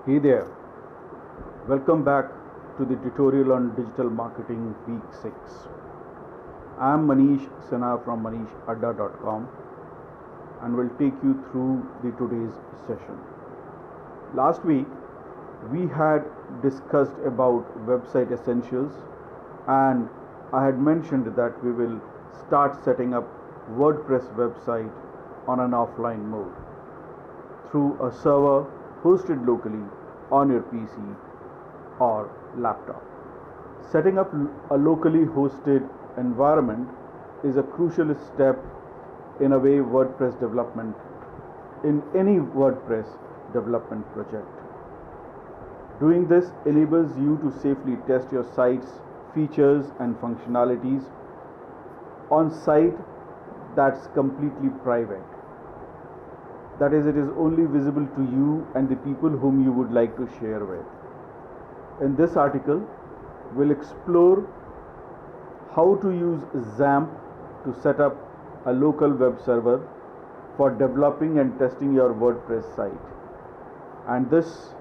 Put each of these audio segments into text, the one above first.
Hey there, welcome back to the tutorial on digital marketing week 6. I am Manish Sinha from manishadda.com and will take you through the today's session. Last week we had discussed about website essentials, and I had mentioned that we will start setting up WordPress website on an offline mode through a server hosted locally on your PC or laptop. Setting up a locally hosted environment is a crucial step in a way WordPress development in any WordPress development project. Doing this enables you to safely test your site's features and functionalities on site that's completely private. That is, it is only visible to you and the people whom you would like to share with. In this article, we'll explore how to use XAMPP to set up a local web server for developing and testing your WordPress site. And this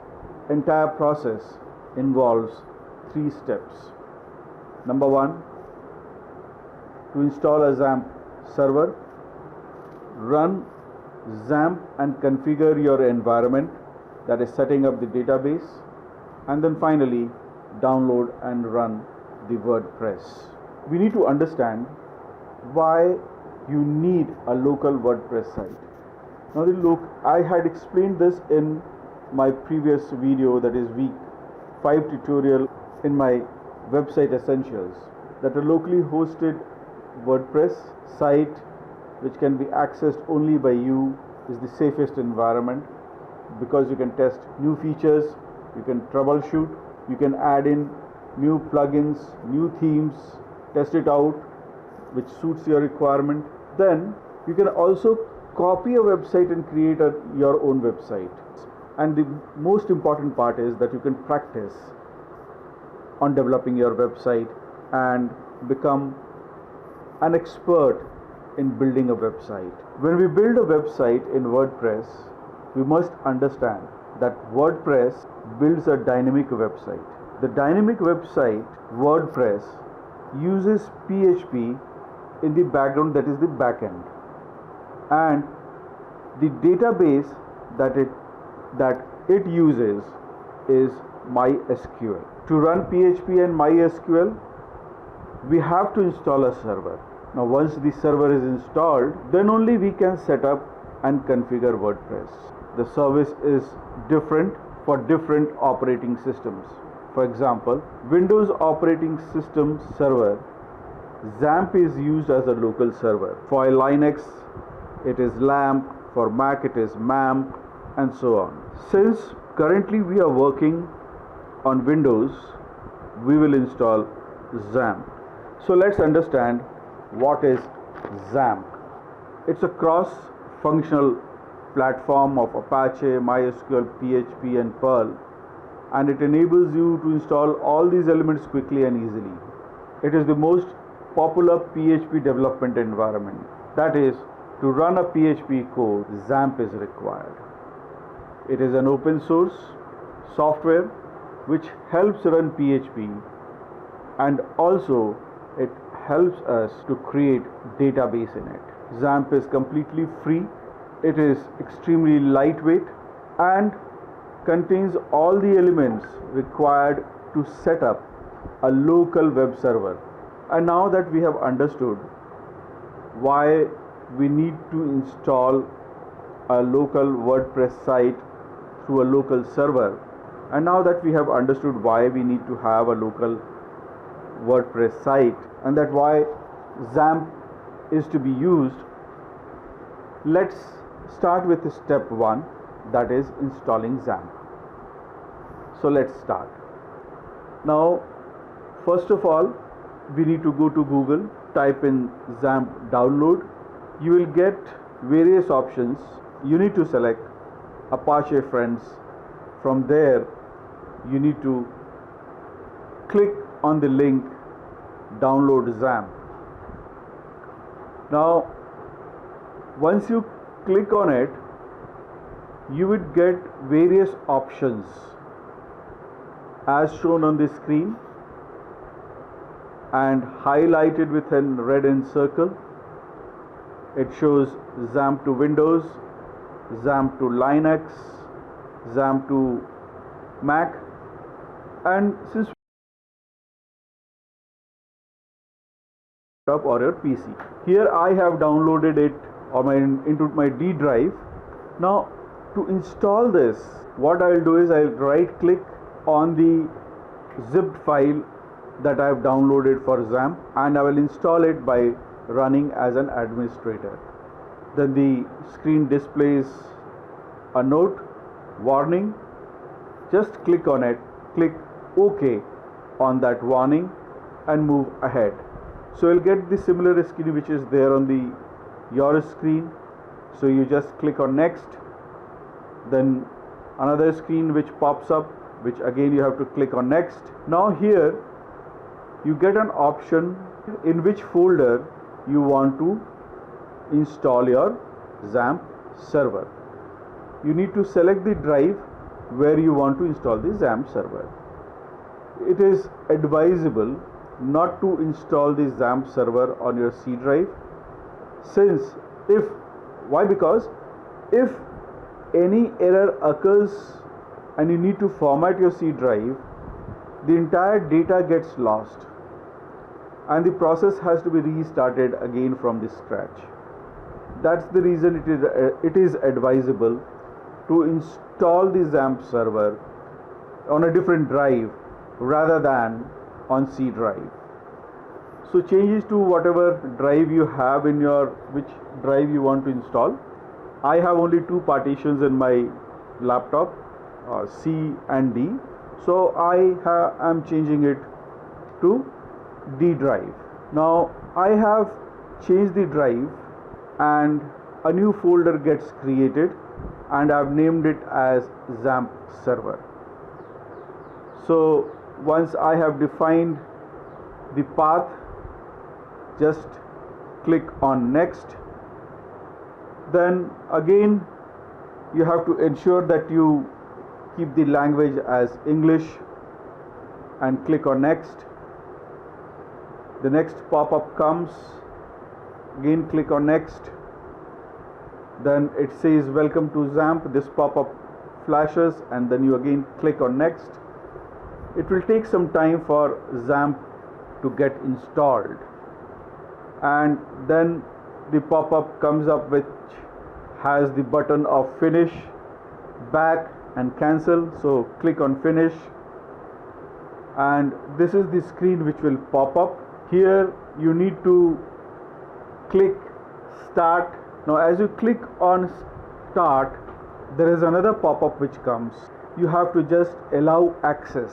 entire process involves 3 steps. Number 1, to install a XAMPP server, run XAMPP and configure your environment, that is setting up the database, and then finally download and run the WordPress. We need to understand why you need a local WordPress site. Now look, I had explained this in my previous video, that is week 5 tutorial in my website essentials, that a locally hosted WordPress site which can be accessed only by you is the safest environment, because you can test new features, you can troubleshoot, you can add in new plugins, new themes, test it out which suits your requirement. Then you can also copy a website and create your own website. And the most important part is that you can practice on developing your website and become an expert in building a website. When we build a website in WordPress, we must understand that WordPress builds a dynamic website. The dynamic website, WordPress, uses PHP in the background, that is the backend, and the database that it uses is MySQL. To run PHP and MySQL, we have to install a server. Now once the server is installed, then only we can set up and configure WordPress. The service is different for different operating systems. For example, Windows operating system server, XAMPP is used as a local server. For Linux, it is LAMP. For Mac, it is MAMP, and so on. Since currently we are working on Windows, we will install XAMPP. So let's understand what is XAMPP. It's a cross-functional platform of Apache, MySQL, PHP and Perl, and it enables you to install all these elements quickly and easily. It is the most popular PHP development environment. That is, to run a PHP code, XAMPP is required. It is an open source software which helps run PHP, and also it helps us to create database in it. XAMPP is completely free. It is extremely lightweight and contains all the elements required to set up a local web server. And now that we have understood why we need to install a local WordPress site through a local server, and now that we have understood why we need to have a local WordPress site and that why XAMPP is to be used, let's start with step 1, that is installing XAMPP. So let's start. Now first of all, we need to go to Google, type in XAMPP download. You will get various options. You need to select Apache Friends. From there you need to click on the link download XAMPP. Now once you click on it, you would get various options as shown on the screen and highlighted with a red circle. It shows XAMPP to Windows, XAMPP to Linux, XAMPP to Mac, and since or your PC. Here I have downloaded it into my D drive. Now to install this, what I'll do is I'll right click on the zipped file that I have downloaded for XAMPP, and I will install it by running as an administrator. Then the screen displays a note, warning. Just click on it, click OK on that warning and move ahead. So you'll get the similar screen which is there on your screen. So you just click on next, then another screen which pops up, which again you have to click on next. Now here you get an option in which folder you want to install your XAMPP server. You need to select the drive where you want to install the XAMPP server. It is advisable not to install the XAMPP server on your C drive, because if any error occurs and you need to format your C drive, the entire data gets lost and the process has to be restarted again from the scratch. That's the reason it is advisable to install the XAMPP server on a different drive rather than on C drive. So changes to whatever drive you have in which drive you want to install. I have only two partitions in my laptop, C and D, so I am changing it to D drive. Now I have changed the drive and a new folder gets created and I've named it as XAMPP server. So once I have defined the path, just click on next. Then again you have to ensure that you keep the language as English and click on next. The next pop-up comes, again click on next. Then it says welcome to XAMPP. This pop-up flashes and then you again click on next. It will take some time for XAMPP to get installed, and then the pop-up comes up which has the button of finish, back and cancel. So click on finish and this is the screen which will pop up. Here you need to click start. Now as you click on start, there is another pop-up which comes. You have to just allow access.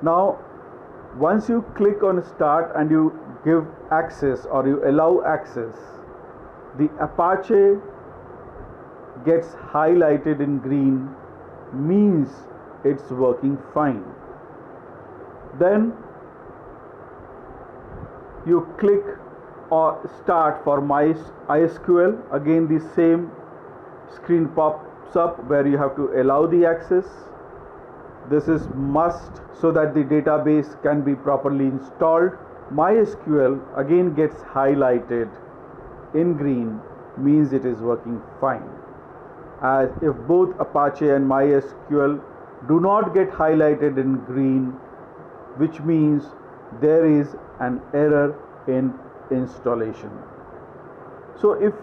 Now once you click on start and you give access or you allow access, the Apache gets highlighted in green, means it's working fine. Then you click or start for MySQL. Again the same screen pops up where you have to allow the access. This is must so that the database can be properly installed. MySQL again gets highlighted in green, means it is working fine. As if both Apache and MySQL do not get highlighted in green, which means there is an error in installation. So if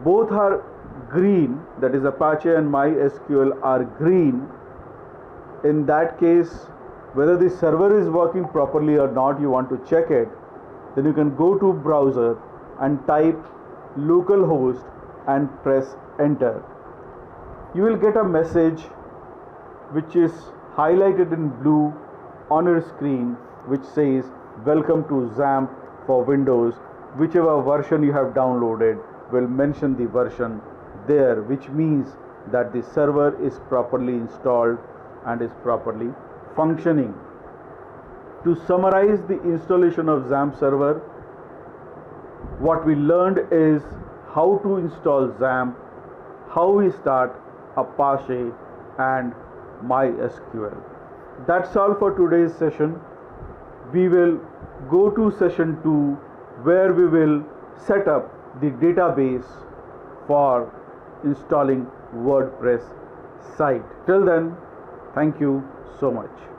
both are green, that is Apache and MySQL are green, in that case whether the server is working properly or not, you want to check it, then you can go to browser and type localhost and press enter. You will get a message which is highlighted in blue on your screen which says welcome to XAMPP for Windows. Whichever version you have downloaded will mention the version there, which means that the server is properly installed and is properly functioning. To summarize the installation of XAMPP server, what we learned is how to install XAMPP, how we start Apache, and MySQL. That's all for today's session. We will go to session 2, where we will set up the database for installing WordPress site. Till then, thank you so much.